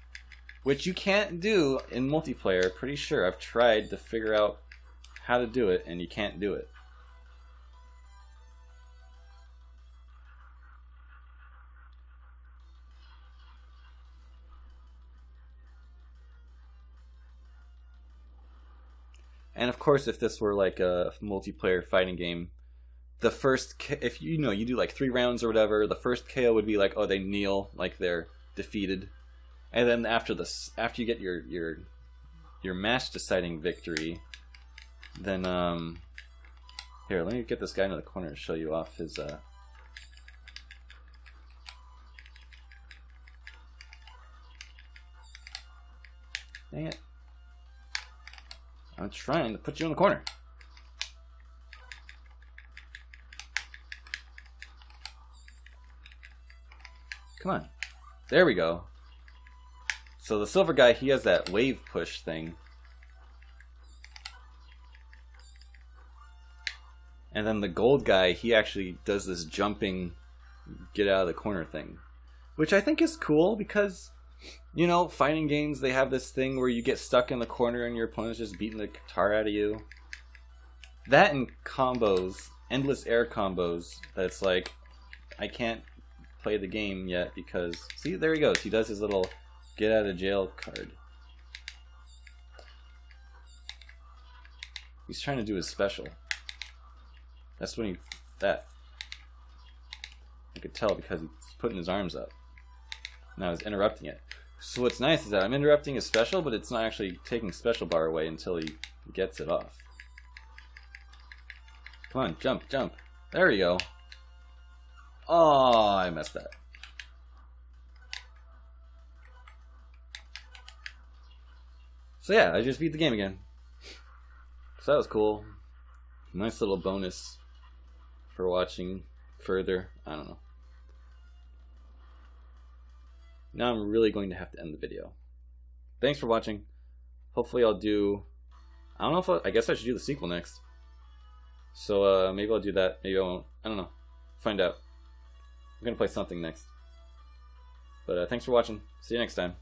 which you can't do in multiplayer, pretty sure. I've tried to figure out how to do it, and you can't do it. And of course, if this were like a multiplayer fighting game, the first, if you know, you do like 3 rounds or whatever, the first KO would be like, oh, they kneel, like they're defeated. And then after you get your match deciding victory, then here, let me get this guy into the corner and show you off his dang it. I'm trying to put you in the corner. Come on. There we go. So the silver guy, he has that wave push thing. And then the gold guy, he actually does this jumping, get out of the corner thing. Which I think is cool because, you know, fighting games, they have this thing where you get stuck in the corner and your opponent's just beating the tar out of you. That and combos, endless air combos, that's like, I can't play the game yet because, see, there he goes. He does his little get out of jail card. He's trying to do his special. That's when I could tell because he's putting his arms up. Now I was interrupting it. So what's nice is that I'm interrupting his special, but it's not actually taking special bar away until he gets it off. Come on, jump, jump. There we go. Oh, I messed that. So yeah, I just beat the game again. So that was cool. Nice little bonus for watching further. I don't know. Now I'm really going to have to end the video. Thanks for watching. Hopefully I'll do... I don't know if I guess I should do the sequel next. So maybe I'll do that. Maybe I won't. I don't know. Find out. I'm going to play something next. But thanks for watching. See you next time.